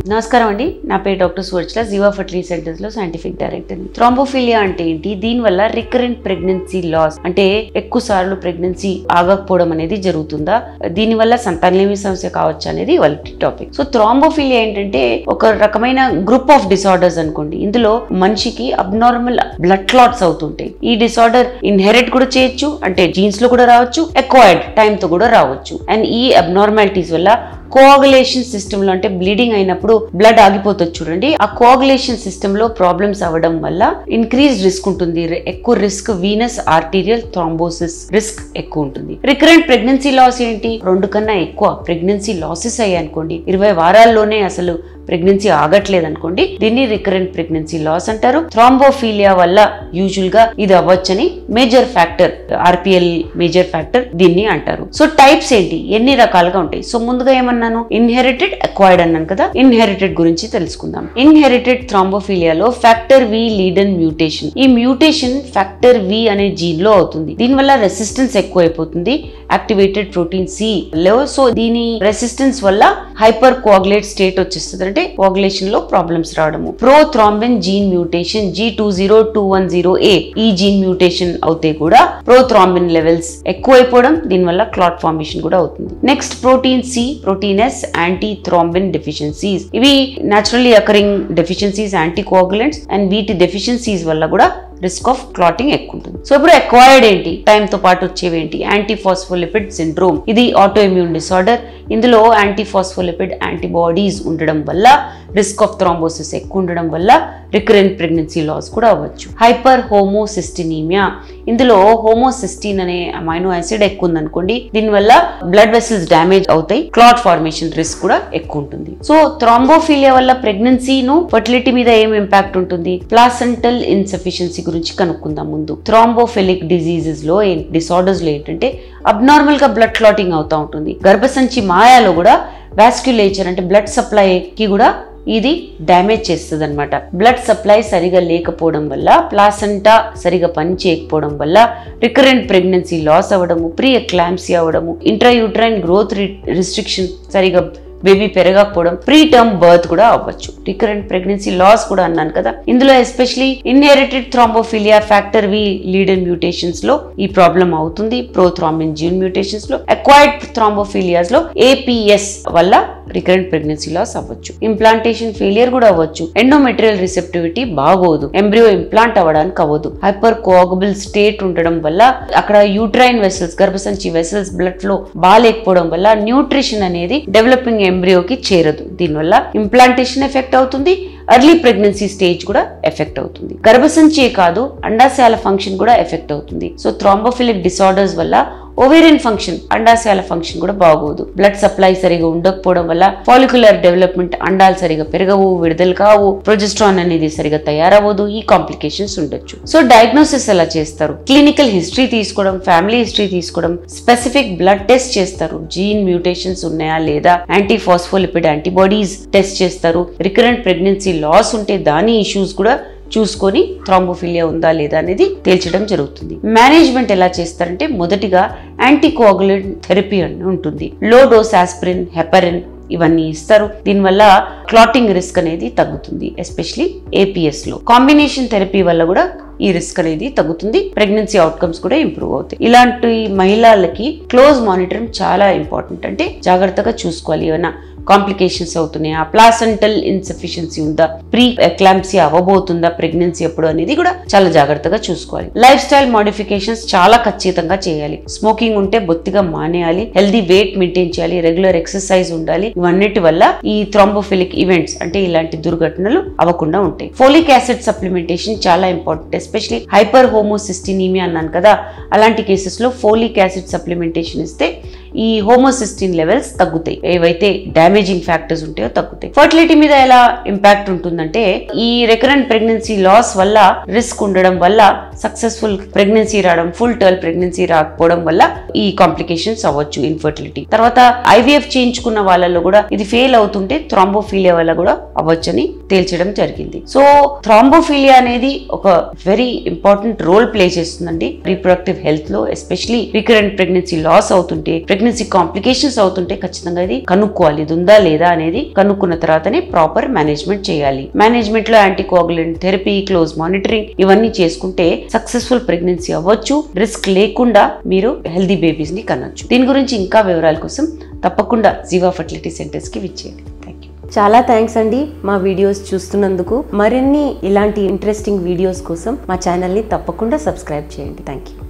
నమస్కారం అండి, నా పేరు డాక్టర్ సువర్చల, జీవా ఫర్టిలిటీ సెంటర్స్ లో సైంటిఫిక్ డైరెక్టర్. థ్రాంబోఫిలియా అంటే ఏంటి? దీని వల్ల రికరెంట్ ప్రెగ్నెన్సీ లాస్ అంటే ఎక్కువ సార్లు ప్రెగ్నెన్సీ ఆగకపోవడం అనేది జరుగుతుందా, దీని వల్ల సంతానలేమి సమస్య కావచ్చు అనేది వాళ్ళ టాపిక్. సో థ్రాంబోఫిలియా ఏంటంటే ఒక రకమైన గ్రూప్ ఆఫ్ డిసార్డర్స్ అనుకోండి. ఇందులో మనిషికి అబ్నార్మల్ బ్లడ్ క్లాట్స్ అవుతుంటాయి. ఈ డిసార్డర్ ఇన్హెరిట్ కూడా చేయొచ్చు, అంటే జీన్స్ లో కూడా రావచ్చు, ఎక్వైర్డ్ టైమ్ తో కూడా రావచ్చు. అండ్ ఈ అబ్నార్మాలిటీస్ వల్ల కోఆగులేషన్ సిస్టమ్ లో, అంటే బ్లీడింగ్ అయినప్పుడు బ్లడ్ ఆగిపోతుంది చూడండి, ఆ కోఆగులేషన్ సిస్టమ్ లో ప్రాబ్లమ్స్ అవ్వడం వల్ల ఇంక్రీజ్ రిస్క్ ఉంటుంది. ఎక్కువ risk Venus arterial thrombosis risk ఎక్కువ ఉంటుంది. రికరెంట్ ప్రెగ్నెన్సీ లాస్ ఏంటి? 2 కన్నా ఎక్కువ ప్రెగ్నెన్సీ లాసెస్ అయ్యాయి అనుకోండి, 20 వారాల్లోనే అసలు ప్రెగ్నెన్సీ ఆగట్లేదు అనుకోండి, దీన్ని రికరెంట్ ప్రెగ్నెన్సీ లాస్ అంటారు. థ్రాంబోఫిలియా వల్ల యూజువల్ గా ఇది అవ్వచ్చని major factor, RPL major factor దీన్ని అంటారు. సో టైప్స్ ఏంటి, ఎన్ని రకాలుగా ఉంటాయి? సో ముందుగా ఏమన్నాను, ఇన్హెరిటెడ్, అక్వైర్డ్ అన్నాను కదా. ఇన్హెరిటెడ్ గురించి తెలుసుకుందాం. ఇన్హెరిటెడ్ థ్రాంబోఫిలియాలో ఫ్యాక్టర్ వి లీడన్ మ్యూటేషన్, ఈ మ్యూటేషన్ ఫ్యాక్టర్ వి అనే జీన్ లో అవుతుంది. దీనివల్ల రెసిస్టెన్స్ ఎక్కువ అయిపోతుంది యాక్టివేటెడ్ ప్రోటీన్ సి లో. సో దీని రెసిస్టెన్స్ వల్ల హైపర్ కోఆగులేట్ స్టేట్ వచ్చేస్తుంది, అంటే కోఆగులేషన్ లో ప్రాబ్లమ్స్ రావడము. ప్రోథ్రాంబిన్ జీన్ మ్యూటేషన్ G20210A, ఈ జీన్ మ్యూటేషన్ అవుతే కూడా ప్రోథ్రాంబిన్ లెవెల్స్ ఎక్కువైపోవడం, దీనివల్ల క్లాట్ ఫార్మేషన్ కూడా అవుతుంది. Next protein C, protein S, anti thrombin deficiencies. ఇవి naturally occurring deficiencies, anti coagulants, and వీటి డెఫిషియన్సీస్ వల్ల కూడా రిస్క్ ఆఫ్ క్లాటింగ్ ఎక్కువ ఉంటుంది. సో ఇప్పుడు అక్వైర్డ్ ఏంటి? టైమ్ తో పాటు వచ్చేవి ఏంటి? యాంటీ ఫాస్ఫోలిపిడ్ సిండ్రోమ్, ఇది ఆటో ఇమ్యూన్ డిసార్డర్. ఇందులో యాంటీ ఫాస్ఫోలిపిడ్ యాంటీబాడీస్ ఉండడం వల్ల రిస్క్ ఆఫ్ థ్రాంబోసిస్ ఎక్కువ ఉండడం వల్ల రికరెంట్ ప్రెగ్నెన్సీ లాస్ కూడా అవ్వచ్చు. హైపర్ హోమోసిస్టినీమియా, ఇందులో హోమోసిస్టిన్ అనే అమైనో యాసిడ్ ఎక్కువ ఉంది అనుకోండి, దీనివల్ల బ్లడ్ వెసల్స్ డ్యామేజ్ అవుతాయి, క్లాట్ ఫార్మేషన్ రిస్క్ కూడా ఎక్కువ ఉంటుంది. సో థ్రాంబోఫిలియా వల్ల ప్రెగ్నెన్సీను ఫర్టిలిటీ మీద ఏం ఇంపాక్ట్ ఉంటుంది? ప్లాసెంటల్ ఇన్సఫిషియన్సీ గురించి కనుక్కుందాం ముందు. థ్రాంబోఫిలిక్ డిజీజెస్ లో, డిసార్డర్స్ లో ఏంటంటే అబ్నార్మల్ గా బ్లడ్ క్లాటింగ్ అవుతా ఉంటుంది. గర్భసంచి మాయాలో కూడా వాస్క్యులేచర్, అంటే బ్లడ్ సప్లై కి కూడా ఇది డ్యామేజ్ చేస్తుంది అనమాట. బ్లడ్ సప్లై సరిగా లేకపోవడం వల్ల, ప్లాసెంటా సరిగా పని చేయకపోవడం వల్ల రికరెంట్ ప్రెగ్నెన్సీ లాస్ అవ్వడము, ప్రీ ఎక్లాంప్సియా అవ్వడము, ఇంట్రాయూట్రైన్ గ్రోత్ రిస్ట్రిక్షన్, సరిగా బేబీ పెరగకపోవడం, ప్రీ టర్మ్ బర్త్ కూడా అవ్వచ్చు. రికరెంట్ ప్రెగ్నెన్సీ లాస్ కూడా అన్నాను కదా. ఇందులో ఎస్పెషలీ ఇన్హెరిటెడ్ థ్రాంబోఫిలియా ఫ్యాక్టర్ వి లీడర్ మ్యూటేషన్స్ లో ఈ ప్రాబ్లం అవుతుంది. ప్రోథ్రాంబిన్ జీన్ మ్యూటేషన్స్ లో, అక్వైర్డ్ థ్రాంబోఫిలియాస్ లో ఏపీఎస్ వల్ల రికరెంట్ ప్రెగ్నెన్సీ లాస్ అవ్వచ్చు. ఇంప్లాంటేషన్ ఫెయిలియర్ కూడా అవ్వచ్చు. ఎండోమెట్రియల్ రిసెప్టివిటీ బాగోదు, ఎంబ్రియో ఇంప్లాంట్ అవ్వడానికి అవ్వదు. హైపర్ కోఆగబుల్ స్టేట్ ఉండడం వల్ల అక్కడ యూట్రైన్ వెసల్స్, గర్భసంచి వెసల్స్ బ్లడ్ లో బాగాలేకపోవడం వల్ల న్యూట్రిషన్ అనేది డెవలపింగ్ ఎంబ్రియోకి చేరదు. దీనివల్ల ఇంప్లాంటేషన్ ఎఫెక్ట్ అవుతుంది, ఎర్లీ ప్రెగ్నెన్సీ స్టేజ్ కూడా ఎఫెక్ట్ అవుతుంది. గర్భసంచి కాదు, అండాశయాల ఫంక్షన్ కూడా ఎఫెక్ట్ అవుతుంది. సో థ్రాంబోఫిలిక్ డిసార్డర్స్ వల్ల ఓవేరియన్ ఫంక్షన్, అండాశయాల ఫంక్షన్ కూడా బాగోదు. బ్లడ్ సప్లై సరిగా ఉండకపోవడం వల్ల ఫాలిక్యులర్ డెవలప్మెంట్, అండాలు సరిగా పెరగవు, విడుదల కావు, ప్రొజెస్ట్రాన్ అనేది సరిగా తయారవ్వదు, ఈ కాంప్లికేషన్స్ ఉండొచ్చు. సో డయాగ్నోసిస్ ఎలా చేస్తారు? క్లినికల్ హిస్టరీ తీసుకోవడం, ఫ్యామిలీ హిస్టరీ తీసుకోవడం, స్పెసిఫిక్ బ్లడ్ టెస్ట్ చేస్తారు, జీన్ మ్యూటేషన్స్ ఉన్నాయా లేదా, యాంటీ ఫాస్ఫోలిపిడ్ యాంటీబాడీస్ టెస్ట్ చేస్తారు. రికరెంట్ ప్రెగ్నెన్సీ లాస్ ఉంటే దాని ఇష్యూస్ కూడా చూసుకొని థ్రాంబోఫిలియా ఉందా లేదా అనేది తేల్చడం జరుగుతుంది. మేనేజ్మెంట్ ఎలా చేస్తారంటే, మొదటిగా యాంటీకోయాగులెంట్ థెరపీ అని ఉంటుంది. లో డోస్ ఆస్పిరిన్, హెపరిన్ ఇవన్నీ ఇస్తారు. దీనివల్ల క్లాటింగ్ రిస్క్ అనేది తగ్గుతుంది, ఎస్పెషలీ ఏపీఎస్ లో. కాంబినేషన్ థెరపీ వల్ల కూడా ఈ రిస్క్ అనేది తగ్గుతుంది, ప్రెగ్నెన్సీ అవుట్కమ్స్ కూడా ఇంప్రూవ్ అవుతాయి. ఇలాంటి మహిళలకి క్లోజ్ మానిటరింగ్ చాలా ఇంపార్టెంట్, అంటే జాగ్రత్తగా చూసుకోవాలి. ఏమైనా కాంప్లికేషన్స్ అవుతున్నాయా, ప్లాసెంటల్ ఇన్సఫిషియన్సీ ఉందా, ప్రీ ఎక్లాంప్సియా అవ్వబోతుందా ప్రెగ్నెన్సీ ఎప్పుడు అనేది కూడా చాలా జాగ్రత్తగా చూసుకోవాలి. లైఫ్ స్టైల్ మోడిఫికేషన్స్ చాలా ఖచ్చితంగా చేయాలి. స్మోకింగ్ ఉంటే బొత్తిగా మానేయాలి, హెల్దీ వెయిట్ మెయింటైన్ చేయాలి, రెగ్యులర్ ఎక్సర్సైజ్ ఉండాలి. ఇవన్నిటి వల్ల ఈ థ్రాంబోఫిలిక్ ఈవెంట్స్, అంటే ఇలాంటి దుర్ఘటనలు అవ్వకుండా ఉంటాయి. ఫోలిక్ యాసిడ్ సప్లిమెంటేషన్ చాలా ఇంపార్టెంట్, ఎస్పెషలీ హైపర్ హోమోసిస్టినీమియా అన్నాను కదా, అలాంటి కేసెస్ లో ఫోలిక్ యాసిడ్ సప్లిమెంటేషన్ ఇస్తే ఈ హోమోసిస్టిన్ లెవెల్స్ తగ్గుతాయి, ఏవైతే డ్యామేజింగ్ ఫ్యాక్టర్స్ ఉంటాయో తగ్గుతాయి. ఫర్టిలిటీ మీద ఎలా ఇంపాక్ట్ ఉంటుందంటే, ఈ రికరెంట్ ప్రెగ్నెన్సీ లాస్ వల్ల రిస్క్ ఉండడం వల్ల సక్సెస్ఫుల్ ప్రెగ్నెన్సీ రావడం, ఫుల్ టర్మ్ ప్రెగ్నెన్సీ రాకపోవడం వల్ల ఈ కాంప్లికేషన్స్ అవ్వచ్చు, ఇన్ఫర్టిలిటీ. తర్వాత ఐవీఎఫ్ చేయించుకున్న వాళ్ళలో కూడా ఇది ఫెయిల్ అవుతుంటే థ్రాంబోఫీలియా వల్ల కూడా అవ్వచ్చని తేల్చడం జరిగింది. సో థ్రాంబోఫీలియా అనేది ఒక వెరీ ఇంపార్టెంట్ రోల్ ప్లే చేస్తుందండి రీప్రొడక్టివ్ హెల్త్ లో. ఎస్పెషలీ రికరెంట్ ప్రెగ్నెన్సీ లాస్ అవుతుంటే, ప్రెగ్నెన్సీ కాంప్లికేషన్స్ అవుతుంటే ఖచ్చితంగా ఇది కనుక్కోవాలి, ఇది ఉందా లేదా అనేది. కనుక్కున్న తర్వాతనే ప్రాపర్ మేనేజ్మెంట్ చేయాలి. మేనేజ్మెంట్ లో యాంటీకోగులెంట్ థెరపీ, క్లోజ్ మానిటరింగ్ ఇవన్నీ చేసుకుంటే సక్సెస్ఫుల్ ప్రెగ్నెన్సీ అవ్వచ్చు. రిస్క్ లేకుండా మీరు హెల్దీ బేబీస్ ని కనొచ్చు. దీని గురించి ఇంకా వివరాల కోసం తప్పకుండా జీవా ఫర్టిలిటీ సెంటర్స్ కి విచ్చేయండి. Thank you. చాలా థ్యాంక్స్ అండి మా వీడియోస్ చూస్తున్నందుకు. మరిన్ని ఇలాంటి ఇంట్రెస్టింగ్ వీడియోస్ కోసం మా ఛానల్ని తప్పకుండా సబ్స్క్రైబ్ చేయండి. Thank you.